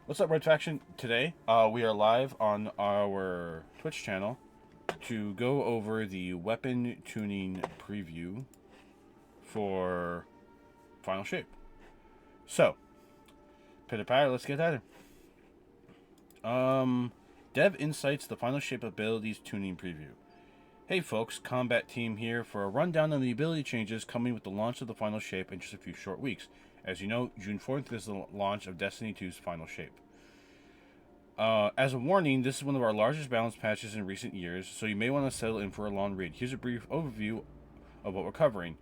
What's up, Red Faction? Today, we are live on our Twitch channel to go over the weapon tuning preview for Final Shape. So, pitter patter, let's get at it. Dev Insights, the Final Shape abilities tuning preview. Hey folks, Combat Team here for a rundown on the ability changes coming with the launch of the Final Shape in just a few short weeks. As you know, June 4th is the launch of Destiny 2's Final Shape. As a warning, this is one of our largest balance patches in recent years, so you may want to settle in for a long read. Here's a brief overview of what we're covering.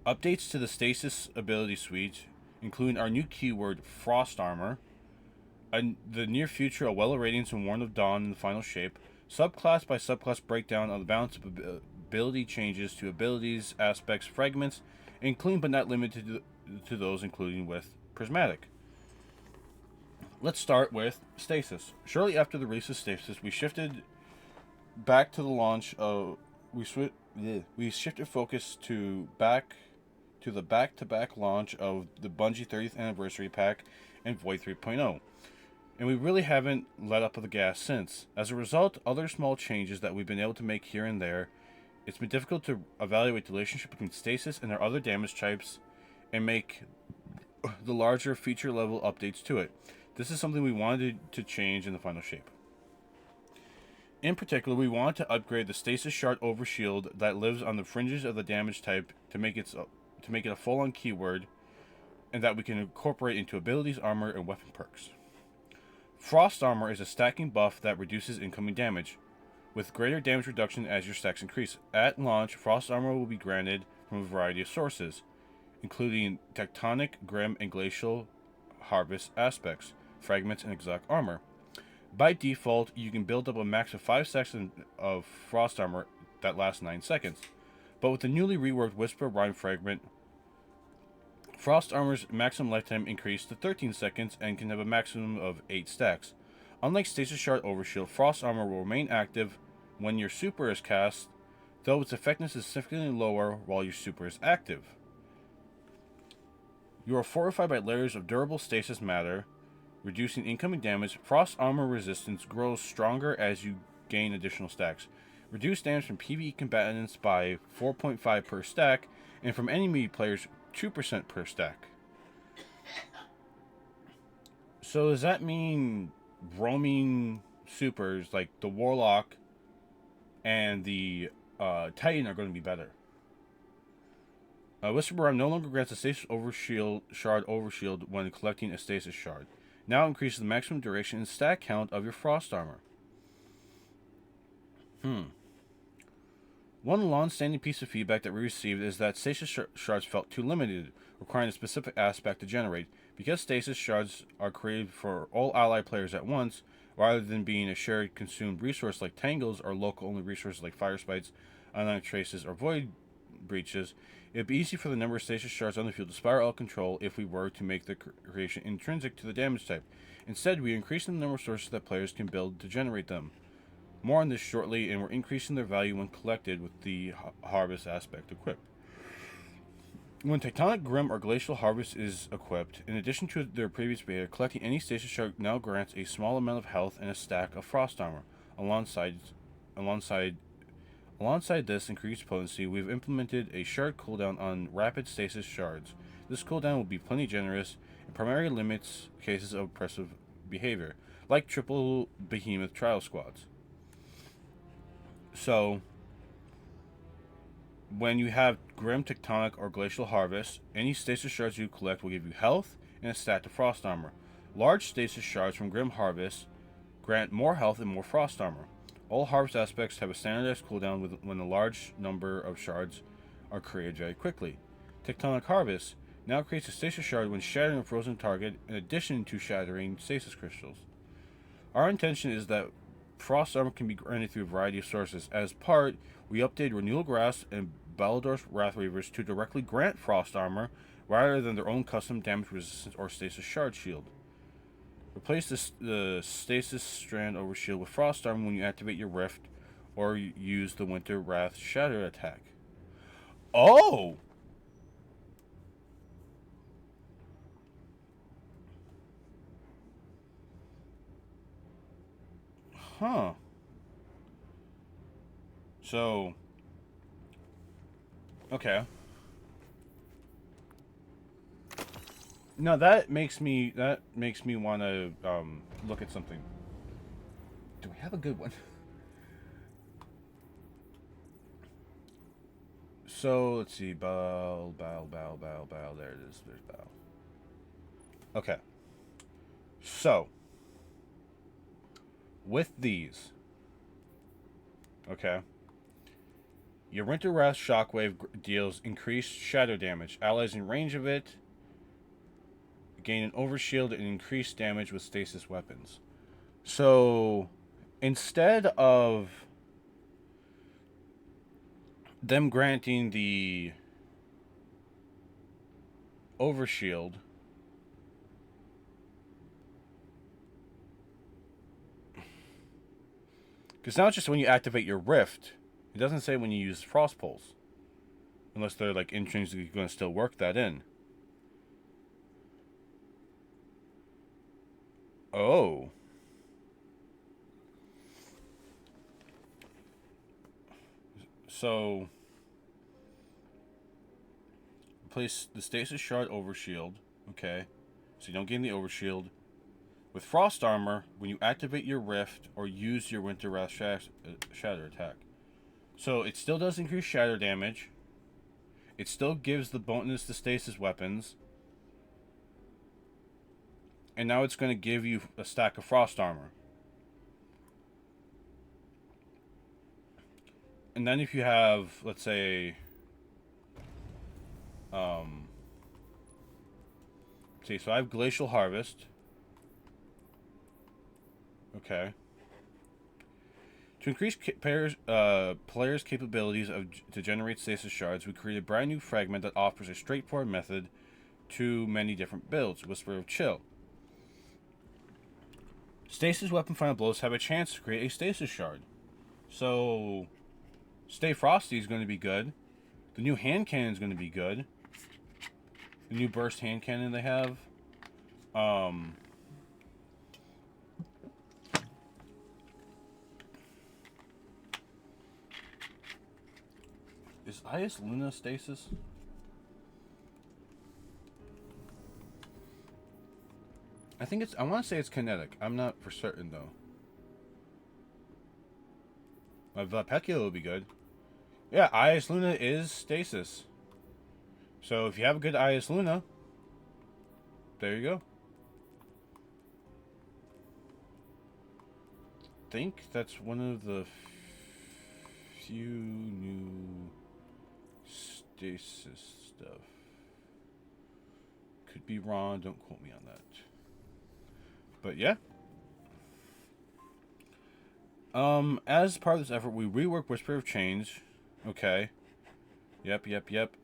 Updates to the Stasis ability suite, including our new keyword, Frost Armor, the near future, a Well of Radiance and Warren of Dawn in the Final Shape, subclass by subclass breakdown of the balance of ability changes to abilities, aspects, fragments, including but not limited to those including with Prismatic. Let's start with Stasis. Shortly after the release of Stasis, we shifted back to the launch of we shifted focus to the back-to-back launch of the Bungie 30th Anniversary Pack and Void 3.0. And we really haven't let up the gas since. As a result, other small changes that we've been able to make here and there, it's been difficult to evaluate the relationship between Stasis and our other damage types and make the larger feature level updates to it. This is something we wanted to change in the Final Shape. In particular, we want to upgrade the Stasis Shard Overshield that lives on the fringes of the damage type to make it a full-on keyword, and that we can incorporate into abilities, armor, and weapon perks. Frost Armor is a stacking buff that reduces incoming damage, with greater damage reduction as your stacks increase. At launch, Frost Armor will be granted from a variety of sources, including Tectonic, Grim, and Glacial Harvest aspects, fragments, and exotic armor. By default, you can build up a max of 5 stacks of Frost Armor that lasts 9 seconds. But with the newly reworked Whisper Rhyme Fragment, Frost Armor's maximum lifetime increased to 13 seconds and can have a maximum of 8 stacks. Unlike Stasis Shard Overshield, Frost Armor will remain active when your super is cast, though its effectiveness is significantly lower while your super is active. You are fortified by layers of durable stasis matter, reducing incoming damage. Frost Armor resistance grows stronger as you gain additional stacks. Reduce damage from PvE combatants by 4.5 per stack, and from enemy players 2% per stack. So does that mean roaming supers like the Warlock and the Titan are going to be better? Whisper Rhyme no longer grants a Stasis Shard Overshield when collecting a Stasis Shard. Now increases the maximum duration and stack count of your Frost Armor. One long-standing piece of feedback that we received is that Stasis Shards felt too limited, requiring a specific aspect to generate. Because Stasis Shards are created for all allied players at once, rather than being a shared consumed resource like Tangles or local-only resources like Fire Spites, Ionic Traces, or Void Breaches, it would be easy for the number of Stasis Shards on the field to spiral out of control if we were to make the creation intrinsic to the damage type. Instead, we are increasing the number of sources that players can build to generate them. More on this shortly, and we're increasing their value when collected with the Harvest aspect equipped. When Tectonic, Grim, or Glacial Harvest is equipped, in addition to their previous behavior, collecting any Stasis Shard now grants a small amount of health and a stack of Frost Armor. Alongside this increased potency, we've implemented a shard cooldown on rapid Stasis Shards. This cooldown will be plenty generous and primarily limits cases of oppressive behavior, like triple Behemoth Trial Squads. So, when you have Grim, Tectonic, or Glacial Harvest, any Stasis Shards you collect will give you health and a stack of Frost Armor. Large Stasis Shards from Grim Harvest grant more health and more Frost Armor. All Harvest aspects have a standardized cooldown when a large number of shards are created very quickly. Tectonic Harvest now creates a Stasis Shard when shattering a frozen target, in addition to shattering Stasis Crystals. Our intention is that Frost Armor can be granted through a variety of sources. As part, we updated Renewal Grasp and Balador's Wrathweavers to directly grant Frost Armor rather than their own custom damage resistance or Stasis Shard Shield. Replace the Stasis Strand Overshield with Frost Armor when you activate your Rift or use the Winter Wrath Shatter attack. Oh! Huh. So, okay. No, that makes me want to look at something. Do we have a good one? So let's see. Bow. There it is. There's bow. Okay. So with these, okay, your Winter Wrath Shockwave deals increased shadow damage. Allies in range of it gain an overshield and increased damage with stasis weapons. So instead of them granting the overshield, because now it's just when you activate your rift, it doesn't say when you use frost pulse, unless they're like intrinsically going to still work that in. Oh. So place the stasis shard overshield, okay, so you don't gain the overshield. With frost armor, when you activate your rift or use your Winter Wrath shatter attack. So it still does increase shatter damage. It still gives the bonus to stasis weapons. And now it's going to give you a stack of frost armor. And then if you have, let's say, see, so I have Glacial Harvest. Okay. To increase players' capabilities to generate stasis shards, we create a brand new fragment that offers a straightforward method to many different builds. Whisper of Chill. Stasis weapon final blows have a chance to create a stasis shard. So, Stay Frosty is going to be good. The new hand cannon is going to be good. The new burst hand cannon they have. Is Ias Luna stasis? I think it's. I want to say it's kinetic. I'm not for certain though. Vapekula will be good. Yeah, Ias Luna is stasis. So if you have a good Ias Luna, there you go. I think that's one of the few new stasis stuff. Could be wrong. Don't quote me on that. But yeah. As part of this effort, we rework Whisper of Change. Okay. Yep.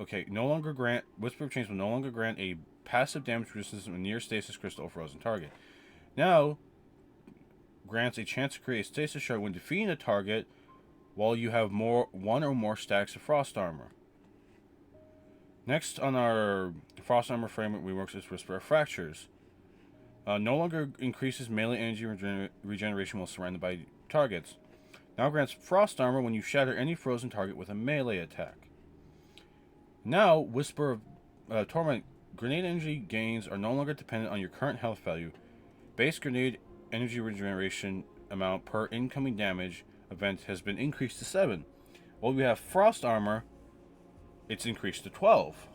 Okay, no longer grant... Whisper of Change will no longer grant a passive damage resistance when near stasis crystal or frozen target. Now, grants a chance to create a stasis shard when defeating a target while you have one or more stacks of frost armor. Next on our frost armor framework, we work with Whisper of Fractures. No longer increases melee energy regeneration while surrounded by targets. Now grants frost armor when you shatter any frozen target with a melee attack. Now, Whisper of Torment grenade energy gains are no longer dependent on your current health value. Base grenade energy regeneration amount per incoming damage event has been increased to 7. While we have frost armor, it's increased to 12.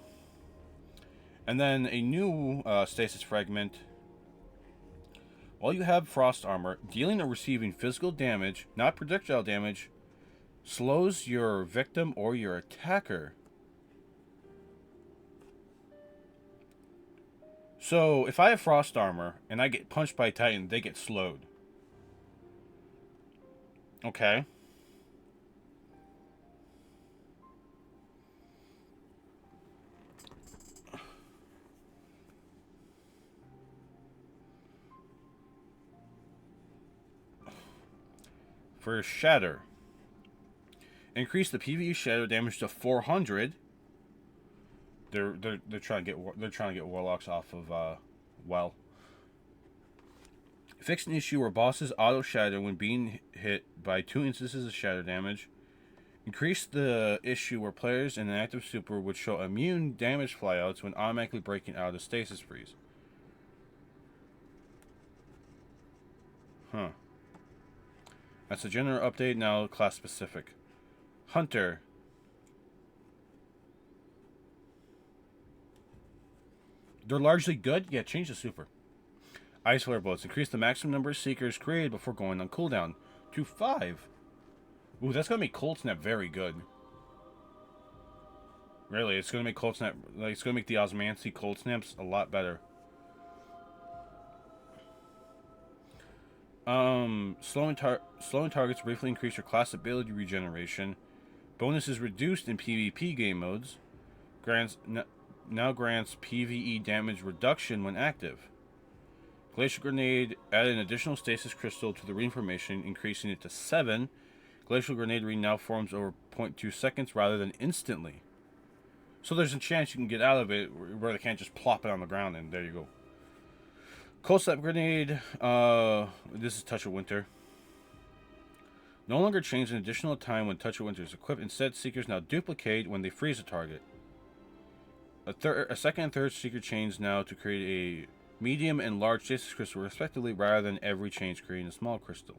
And then a new stasis fragment. While you have frost armor, dealing or receiving physical damage, not projectile damage, slows your victim or your attacker. So, if I have frost armor and I get punched by a Titan, they get slowed. Okay. For Shatter, increase the PvE shadow damage to 400. They're trying to get warlocks off of well. Fix an issue where bosses auto shatter when being hit by 2 instances of shatter damage. Increase the issue where players in an active super would show immune damage flyouts when automatically breaking out of stasis freeze. Huh. That's a general update, now class specific. Hunter. They're largely good? Yeah, change the super. Ice Flare Bullets. Increase the maximum number of Seekers created before going on cooldown to 5. Ooh, that's going to make Cold Snap very good. Really, it's going to make Cold Snap... Like, it's going to make the Osmancy Cold Snaps a lot better. Slowing targets briefly increase your class ability regeneration. Bonus is reduced in PvP game modes. Now grants PvE damage reduction when active. Glacial Grenade added an additional stasis crystal to the reinformation, increasing it to 7. Glacial Grenade now forms over 0.2 seconds rather than instantly. So there's a chance you can get out of it where they can't just plop it on the ground and there you go. Cold Snap Grenade, this is Touch of Winter. No longer change an additional time when Touch of Winter is equipped. Instead, Seekers now duplicate when they freeze a target. A second and third Seeker chains now to create a medium and large stasis crystal respectively rather than every change creating a small crystal.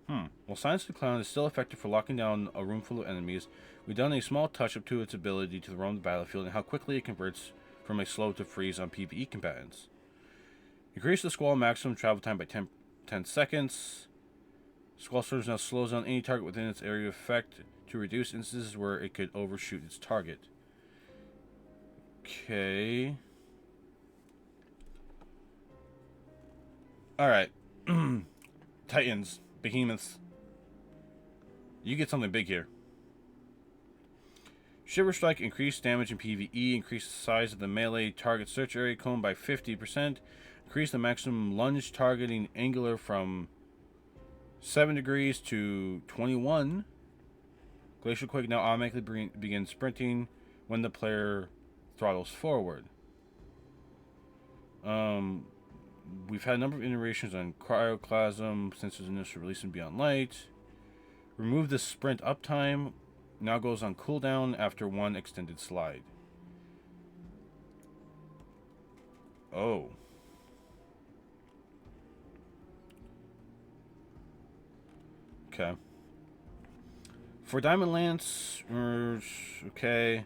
While Silence of the Clown is still effective for locking down a room full of enemies, we've done a small touch-up to its ability to roam the battlefield and how quickly it converts from a slow to freeze on PvE combatants. Increase the Squall maximum travel time by 10 seconds. Squall Surge now slows down any target within its area of effect to reduce instances where it could overshoot its target. Okay. Alright. Titans. Behemoths. You get something big here. Shiver Strike, increased damage in PvE, increase the size of the melee target search area cone by 50%, increase the maximum lunge targeting angular from 7 degrees to 21. Glacial Quake now automatically begins sprinting when the player throttles forward. We've had a number of iterations on Cryoclasm since its initial release in Beyond Light. Remove the sprint uptime. Now goes on cooldown after one extended slide. Oh. Okay. For Diamond Lance, okay.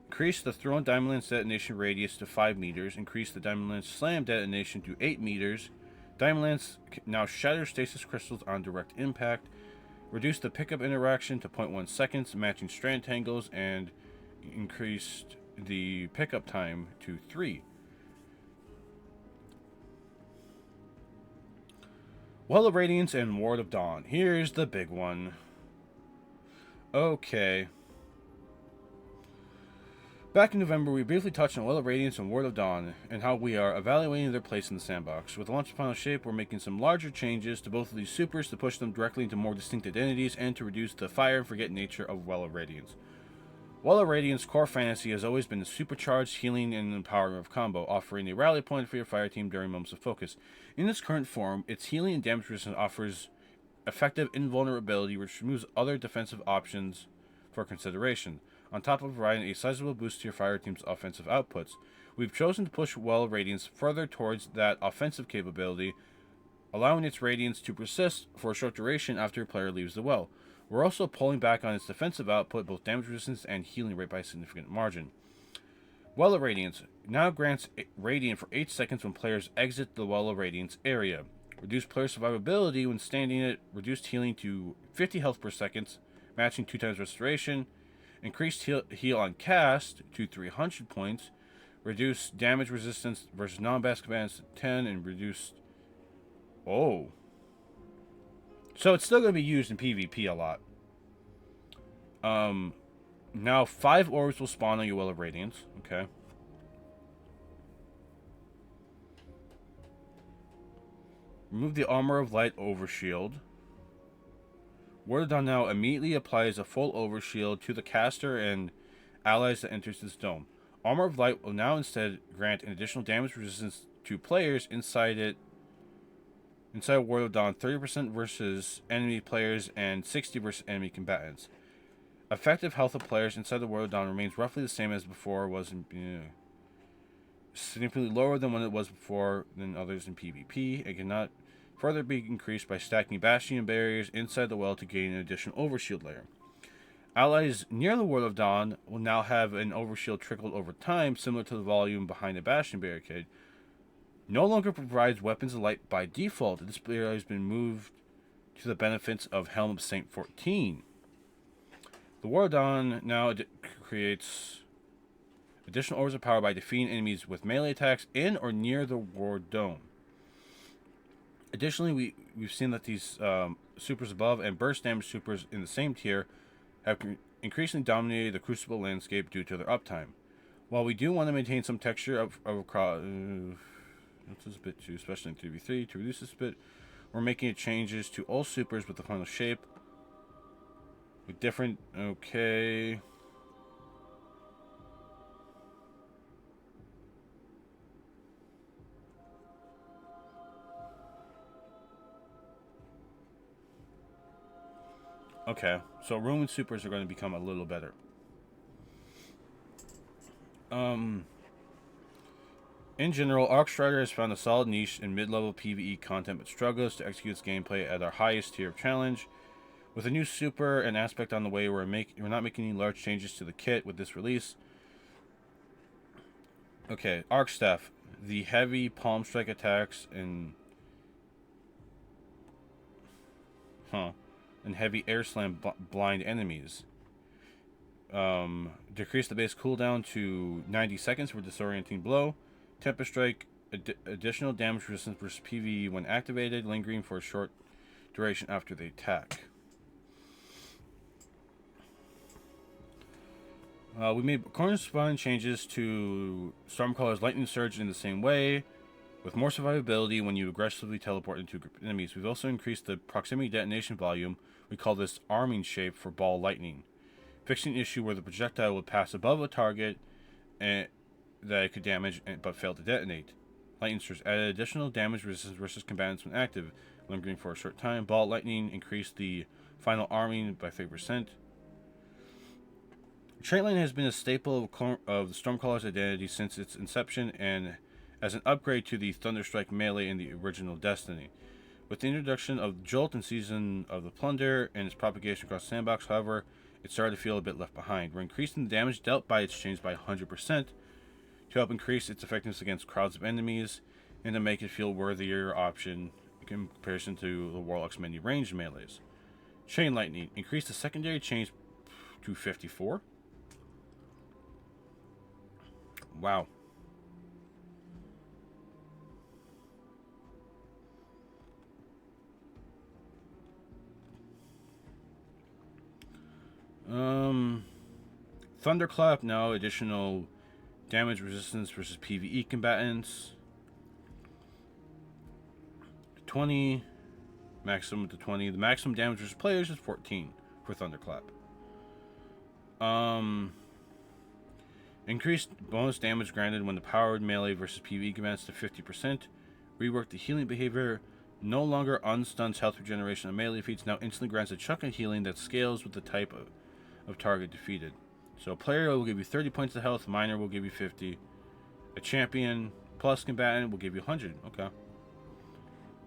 Increase the thrown Diamond Lance detonation radius to 5 meters. Increase the Diamond Lance slam detonation to 8 meters. Diamond Lance now shatters stasis crystals on direct impact. Reduce the pickup interaction to 0.1 seconds, matching strand tangles, and increased the pickup time to 3. Well of Radiance and Ward of Dawn. Here's the big one. Okay. Back in November, we briefly touched on Well of Radiance and Ward of Dawn, and how we are evaluating their place in the sandbox. With the launch of Final Shape, we're making some larger changes to both of these supers to push them directly into more distinct identities, and to reduce the fire and forget nature of Well of Radiance. Well of Radiance core fantasy has always been the supercharged healing and empowerment combo, offering a rally point for your fire team during moments of focus. In its current form, its healing and damage resistance offers effective invulnerability, which removes other defensive options for consideration. On top of providing a sizable boost to your fire team's offensive outputs, we've chosen to push Well of Radiance further towards that offensive capability, allowing its radiance to persist for a short duration after a player leaves the well. We're also pulling back on its defensive output, both damage resistance and healing rate, by a significant margin. Well of Radiance now grants Radiant for 8 seconds when players exit the Well of Radiance area. Reduced player survivability when standing it, reduced healing to 50 health per second, matching 2 times restoration. Increased heal on cast to 300 points. Reduced damage resistance versus non-basket combatants to 10, and reduced... Oh. So it's still going to be used in PvP a lot. Now 5 orbs will spawn on your Well of Radiance. Okay. Remove the Armor of Light Overshield. Ward of Dawn now immediately applies a full overshield to the caster and allies that enters this dome. Armor of Light will now instead grant an additional damage resistance to players inside it Inside War of Dawn, 30% versus enemy players and 60 versus enemy combatants. Effective health of players inside the War of Dawn remains roughly the same as before. Significantly lower than when it was before than others in PvP. It cannot further be increased by stacking Bastion barriers inside the well to gain an additional overshield layer. Allies near the World of Dawn will now have an overshield trickled over time, similar to the volume behind a Bastion barricade. No longer provides weapons of light by default. This barrier has been moved to the benefits of Helm of Saint 14. The War of Dawn now creates additional orbs of power by defeating enemies with melee attacks in or near the War Dome. Additionally, we've seen that these supers above and burst damage supers in the same tier have increasingly dominated the Crucible landscape due to their uptime. While we do want to maintain some texture of this is a bit too, especially in 3v3, to reduce this a bit, we're making changes to all supers with the final shape. With different, okay. Okay, so Roman supers are going to become a little better. In general, Arc Strider has found a solid niche in mid-level PvE content, but struggles to execute its gameplay at our highest tier of challenge. With a new super and aspect on the way, we're not making any large changes to the kit with this release. Okay, Arc Staff, the heavy palm strike attacks and heavy air slam blind enemies. Decrease the base cooldown to 90 seconds for disorienting blow. Tempest Strike, additional damage resistance versus PvE when activated, lingering for a short duration after the attack. We made corresponding changes to Stormcaller's Lightning Surge in the same way, with more survivability when you aggressively teleport into a group of enemies. We've also increased the proximity detonation volume. We call this arming shape for ball lightning, fixing an issue where the projectile would pass above a target and that it could damage but fail to detonate. Lightning Surge added additional damage resistance versus combatants when active, lingering for a short time. Ball lightning increased the final arming by 30%. Trait Lightning has been a staple of the Stormcaller's identity since its inception and as an upgrade to the Thunderstrike melee in the original Destiny. With the introduction of Jolt in Season of the Plunder and its propagation across the sandbox, however, it started to feel a bit left behind. We're increasing the damage dealt by its chains by 100% to help increase its effectiveness against crowds of enemies and to make it feel worthier option in comparison to the Warlock's many ranged melees. Chain Lightning, increase the secondary chains to 54. Wow. Thunderclap, now additional damage resistance versus PvE combatants. 20. Maximum to 20. The maximum damage versus players is 14 for Thunderclap. Increased bonus damage granted when the powered melee versus PvE combatants to 50%. Rework the healing behavior. No longer unstuns health regeneration on melee feats. Now instantly grants a chunk of healing that scales with the type of target defeated. So a player will give you 30 points of health. Miner will give you 50. A champion plus combatant will give you 100. Okay.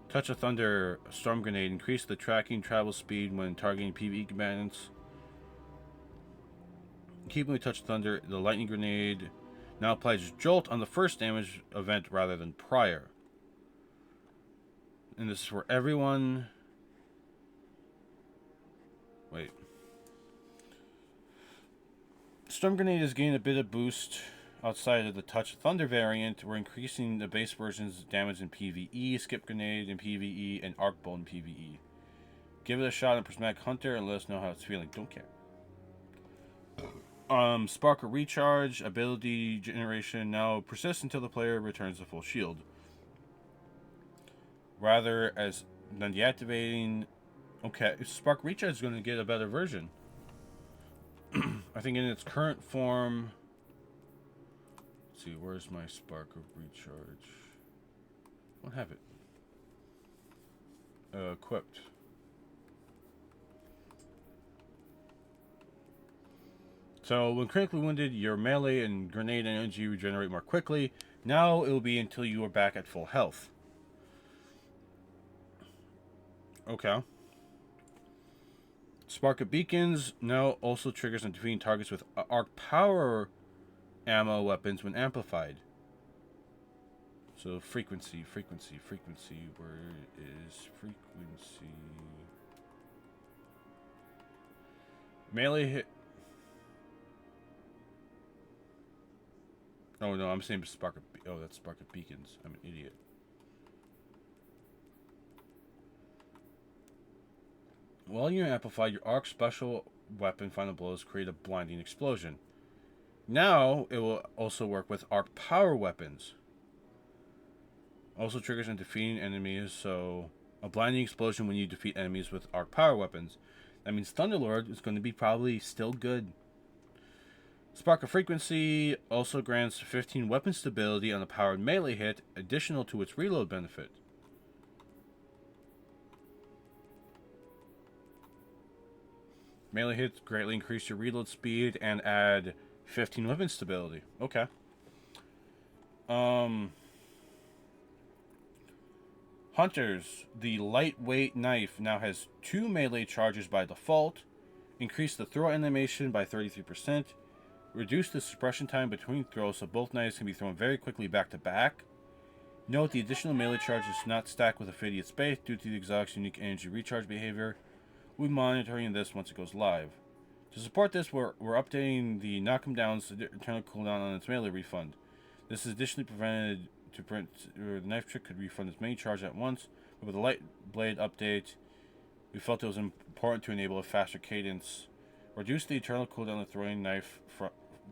Touch of Thunder, Storm Grenade. Increase the tracking travel speed when targeting PvE combatants. Keeping with Touch of Thunder, the Lightning Grenade now applies Jolt on the first damage event rather than prior. And this is for everyone. Wait. Storm Grenade is gaining a bit of boost outside of the Touch of Thunder variant. We're increasing the base version's damage in PvE, Skip Grenade in PvE, and Arc Bolt in PvE. Give it a shot on Prismatic Hunter and let us know how it's feeling. Don't care. Spark of Recharge, ability generation now persists until the player returns the full shield. Rather than deactivating. Okay, Spark Recharge is going to get a better version. I think in its current form. Let's see, where's my Spark of Recharge? I don't have it. equipped. So when critically wounded, your melee and grenade energy regenerate more quickly. Now it will be until you are back at full health. Okay. Spark of Beacons now also triggers on defeating targets with arc power ammo weapons when amplified. So frequency. Where is frequency? Melee hit. Oh no, I'm saying Spark of. Oh, that's Spark of Beacons. I'm an idiot. While you're amplified, your arc special weapon final blows create a blinding explosion. Now it will also work with arc power weapons. Also triggers on defeating enemies, so a blinding explosion when you defeat enemies with arc power weapons. That means Thunderlord is going to be probably still good. Spark of Frequency also grants 15 weapon stability on a powered melee hit, additional to its reload benefit. Melee hits greatly increase your reload speed and add 15 weapon stability. Okay. Hunters, the lightweight knife now has 2 melee charges by default. Increase the throw animation by 33%. Reduce the suppression time between throws so both knives can be thrown very quickly back to back. Note the additional melee charge is not stacked with Ophidia Space due to the exotic's unique energy recharge behavior. We'll be monitoring this once it goes live. To support this, we're updating the Knock 'em Down's eternal cooldown on its melee refund. This is additionally prevented to print, the knife trick could refund as many charges at once, but with a light blade update, we felt it was important to enable a faster cadence. Reduce the eternal cooldown of throwing knife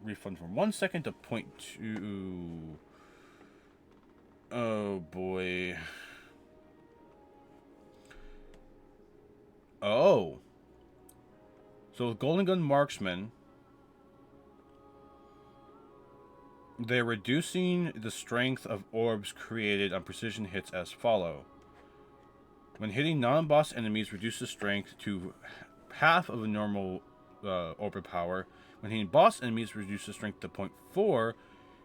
refund from 1 second to 0.2. Oh boy. Oh. So with Golden Gun Marksman, they're reducing the strength of orbs created on precision hits as follow. When hitting non-boss enemies, reduce the strength to half of a normal orb power. When hitting boss enemies, reduce the strength to 0.4.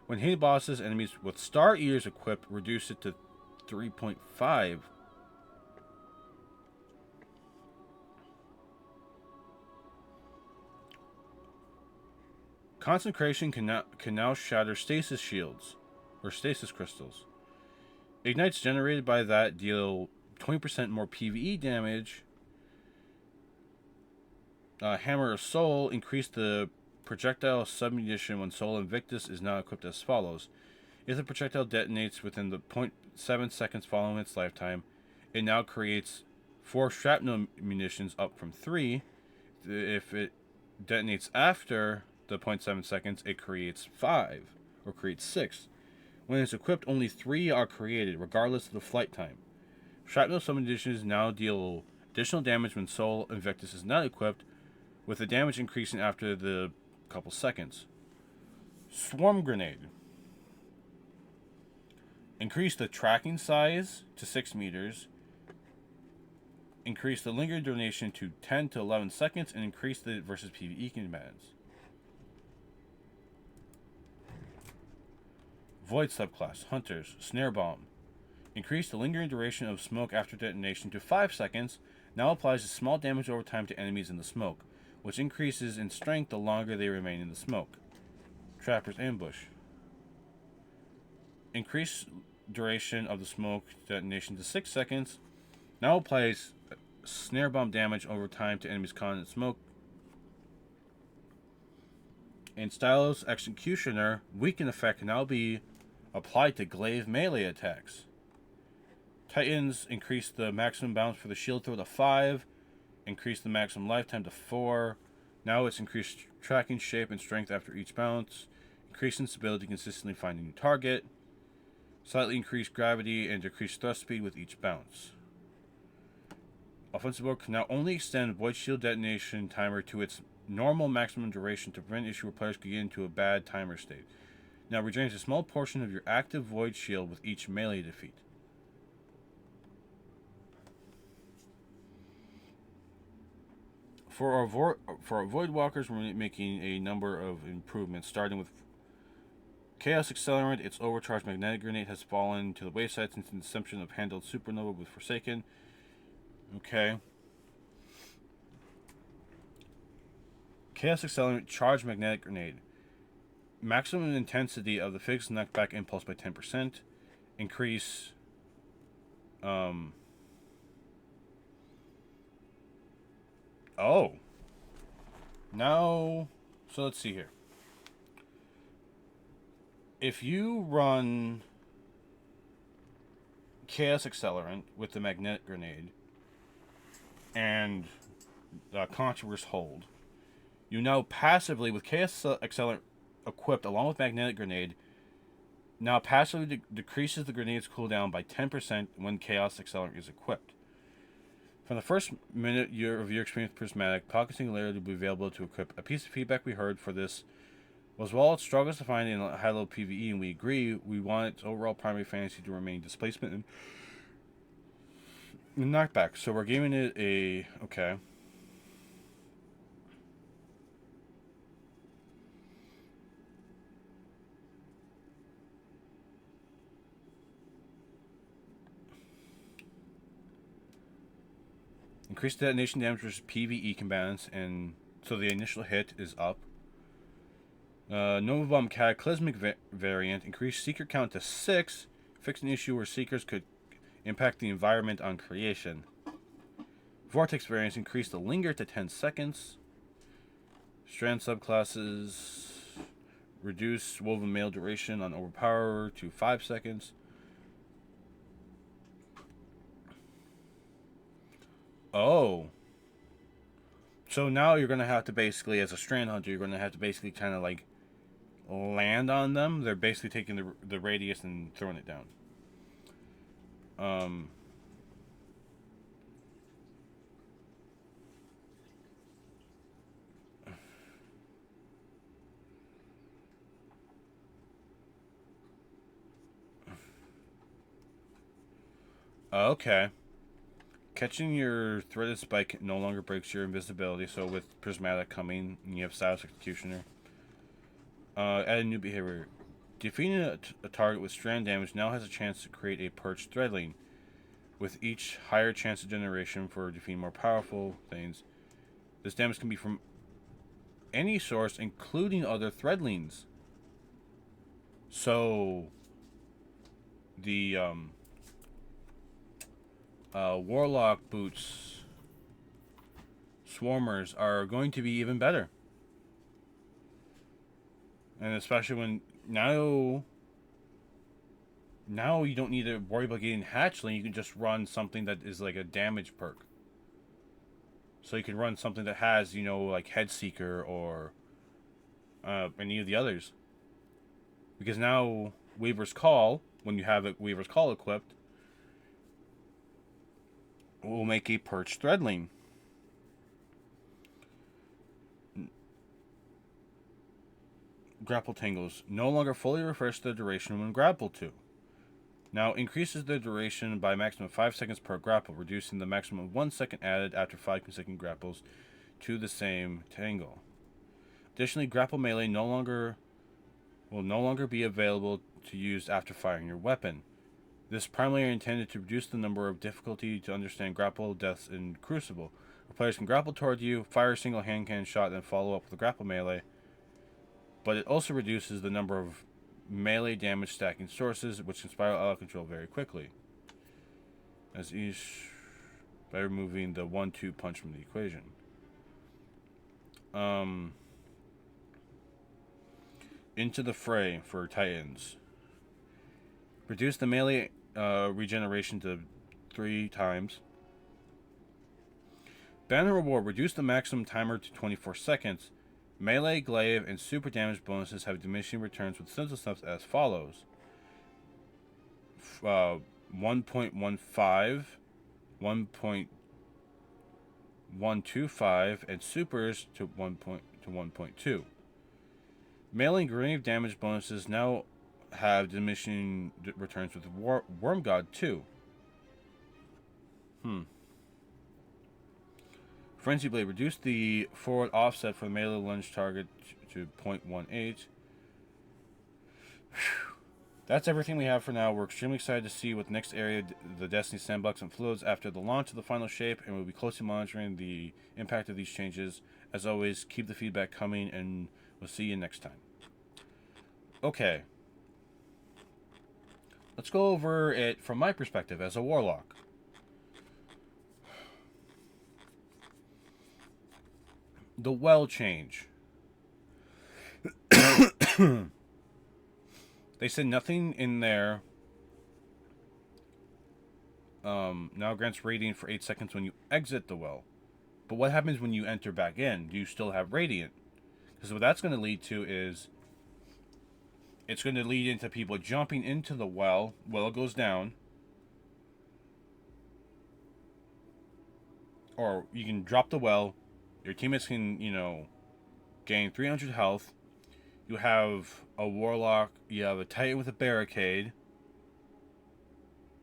When hitting bosses, enemies with Star Ears equipped, reduce it to 3.5. Concentration can now shatter stasis shields, or stasis crystals. Ignites generated by that deal 20% more PvE damage. Hammer of Soul increase the projectile submunition when Soul Invictus is now equipped as follows. If the projectile detonates within the 0.7 seconds following its lifetime, it now creates 4 shrapnel munitions up from 3. If it detonates after the 0.7 seconds, it creates 5, or creates 6. When it's equipped, only 3 are created, regardless of the flight time. Shrapnel submunitions now deal additional damage when Soul Invictus is not equipped, with the damage increasing after the couple seconds. Swarm Grenade. Increase the tracking size to 6 meters. Increase the lingering duration to 10 to 11 seconds, and increase the versus PvE commands. Void subclass. Hunters. Snare Bomb. Increase the lingering duration of smoke after detonation to 5 seconds. Now applies a small damage over time to enemies in the smoke, which increases in strength the longer they remain in the smoke. Trapper's Ambush. Increase duration of the smoke detonation to 6 seconds. Now applies snare bomb damage over time to enemies caught in smoke. And Stylos Executioner weaken effect can now be applied to glaive melee attacks. Titans increase the maximum bounce for the shield throw to 5. Increase the maximum lifetime to 4. Now it's increased tracking shape and strength after each bounce. Increase instability consistently find a new target. Slightly increased gravity and decreased thrust speed with each bounce. Offensive Orb can now only extend Void Shield detonation timer to its normal maximum duration to prevent issue where players could get into a bad timer state. Now regenerates a small portion of your active Void Shield with each melee defeat. For our Void Walkers, we're making a number of improvements, starting with Chaos Accelerant. Its overcharged magnetic grenade has fallen to the wayside since the inception of handled Supernova with Forsaken. Okay. Chaos Accelerant charged magnetic grenade. Maximum intensity of the fixed knockback impulse by 10%. Increase. Oh. Now. So let's see here. If you run Chaos Accelerant with the magnetic grenade and Controverse hold, you now passively, with Chaos Accelerant equipped along with magnetic grenade, now passively decreases the grenade's cooldown by 10% when Chaos Accelerant is equipped. From the first minute of your experience with Prismatic, Pocket Singularity will be available to equip. A piece of feedback we heard for this was while it struggles to find in high-level PvE, and we agree, we want its overall primary fantasy to remain displacement and knockback. So we're giving it a... okay. Increase detonation damage versus PvE combatants, and so the initial hit is up. Nova Bomb Cataclysmic variant. Increase Seeker count to 6. Fix an issue where Seekers could impact the environment on creation. Vortex variants. Increase the Linger to 10 seconds. Strand subclasses. Reduce Woven Mail duration on Overpower to 5 seconds. Oh. So now you're going to have to basically, as a Strand Hunter, you're going to have to basically kind of like land on them. They're basically taking the radius and throwing it down. Okay. Catching your threaded spike no longer breaks your invisibility, so with Prismatic coming, and you have Silence Executioner. Add a new behavior. Defeating a target with strand damage now has a chance to create a perched threadling. With each higher chance of generation for defeating more powerful things. This damage can be from any source, including other threadlings. So, the Warlock boots, Swarmers, are going to be even better. And especially when now you don't need to worry about getting Hatchling. You can just run something that is like a damage perk. So you can run something that has, like Headseeker or any of the others. Because now Weaver's Call, when you have Weaver's Call equipped, will make a perched threadling. Grapple Tangles. No longer fully refresh the duration when grappled to. Now increases the duration by a maximum of 5 seconds per grapple, reducing the maximum of 1 second added after 5 consecutive grapples to the same tangle. Additionally, Grapple Melee will no longer be available to use after firing your weapon. This primarily intended to reduce the number of difficulty to understand grapple deaths in Crucible. Where players can grapple toward you, fire a single hand cannon shot, then follow up with a grapple melee. But it also reduces the number of melee damage stacking sources, which can spiral out of control very quickly. As each by removing the 1-2 punch from the equation. Into the Fray for Titans. Reduce the melee regeneration to 3 times. Banner Reward. Reduce the maximum timer to 24 seconds. Melee, glaive, and super damage bonuses have diminishing returns with sentinel steps as follows. 1.15, 1.125, and supers to 1.2. Melee and grenade damage bonuses now have diminishing returns with Worm God 2. Frenzy Blade. Reduce the forward offset for the melee lunge target to 0.18. That's everything we have for now. We're extremely excited to see what the next area the Destiny Sandbox unfolds after the launch of the final shape, and we'll be closely monitoring the impact of these changes. As always, keep the feedback coming, and we'll see you next time. Okay. Let's go over it from my perspective as a warlock. The well change. They said nothing in there. Now grants radiant for 8 seconds when you exit the well. But what happens when you enter back in? Do you still have radiant? Because what that's going to lead to is it's going to lead into people jumping into the well. Well goes down. Or you can drop the well. Your teammates can, gain 300 health. You have a warlock. You have a titan with a barricade.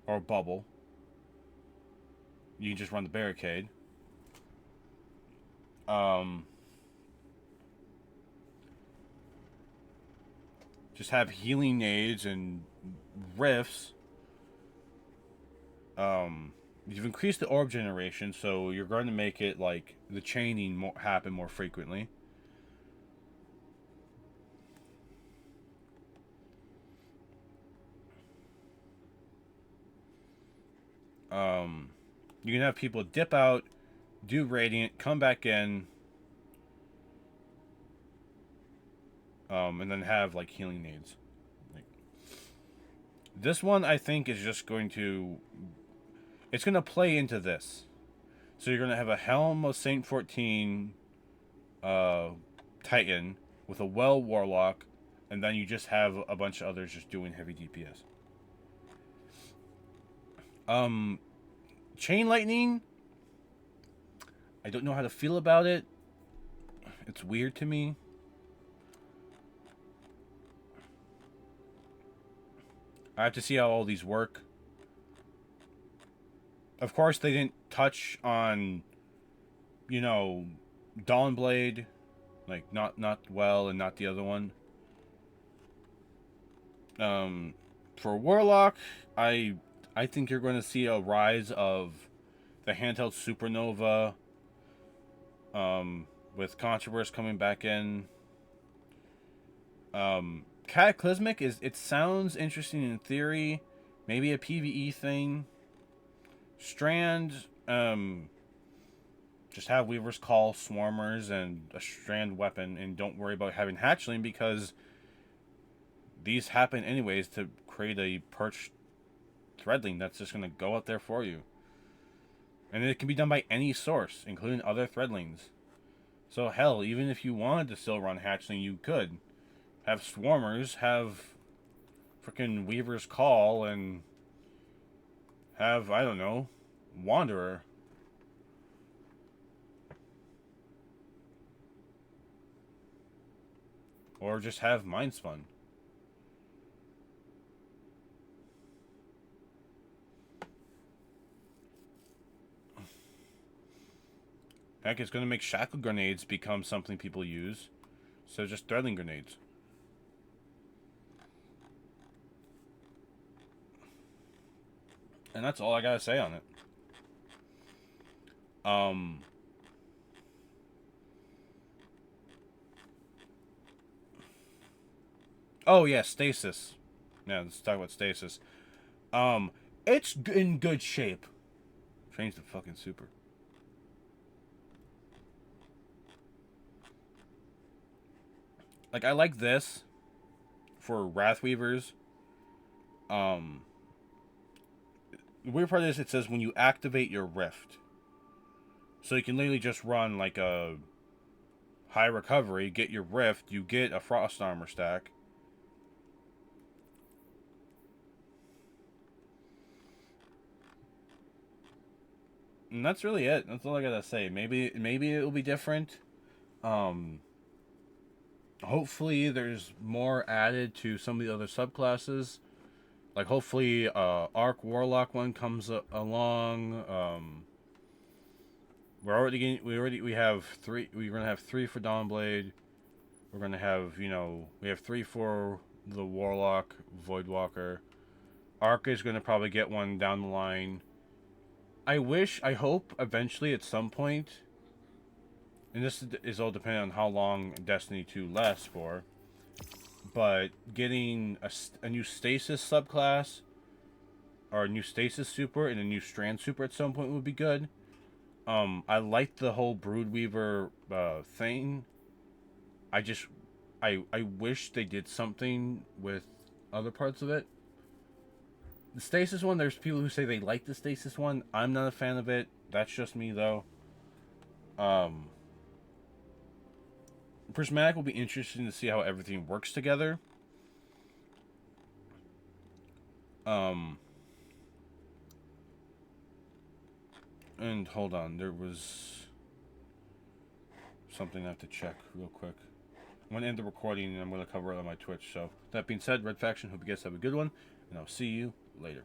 Or a bubble. You can just run the barricade. Just have healing nades and rifts. You've increased the orb generation, so you're going to make it like the chaining happen more frequently. You can have people dip out, do radiant, come back in, and then have like healing nades. This one I think is just going to, it's going to play into this. So you're going to have a Helm of Saint 14 Titan with a well warlock, and then you just have a bunch of others just doing heavy DPS. Chain Lightning, I don't know how to feel about it. It's weird to me. I have to see how all these work. Of course, they didn't touch on, Dawnblade, like not well, and not the other one. For Warlock, I think you're going to see a rise of the handheld Supernova. With Controverse coming back in. Cataclysmic it sounds interesting in theory. Maybe a PvE thing. Strand, just have Weaver's Call, Swarmers, and a Strand weapon, and don't worry about having Hatchling, because these happen anyways to create a perched Threadling that's just going to go out there for you. And it can be done by any source, including other Threadlings. So hell, even if you wanted to still run Hatchling, you could. Have Swarmers, have freaking Weaver's Call, and have, I don't know, Wanderer. Or just have Mindspun. Heck, it's going to make Shackle Grenades become something people use. So just Threadling Grenades. And that's all I gotta say on it. Oh yeah, Stasis. Yeah, let's talk about Stasis. It's in good shape. Change the fucking super. Like, I like this for Wrathweavers. The weird part is it says when you activate your Rift. So you can literally just run like a high recovery, get your Rift, you get a Frost Armor stack. And that's really it. That's all I gotta say. Maybe it will be different. Hopefully there's more added to some of the other subclasses. Like, hopefully Arc Warlock one comes along. we have three. We're gonna have three for Dawnblade. We're gonna have, we have three for the Warlock, Voidwalker. Arc is gonna probably get one down the line. I hope eventually at some point, and this is all dependent on how long Destiny 2 lasts for, but getting a new Stasis subclass, or a new Stasis super and a new Strand super at some point would be good. I like the whole Broodweaver thing. I wish they did something with other parts of it. The Stasis one, there's people who say they like the Stasis one. I'm not a fan of it. That's just me, though. Prismatic will be interesting to see how everything works together. And hold on, there was something I have to check real quick. I'm going to end the recording and I'm going to cover it on my Twitch. So, that being said, Red Faction, hope you guys have a good one, and I'll see you later.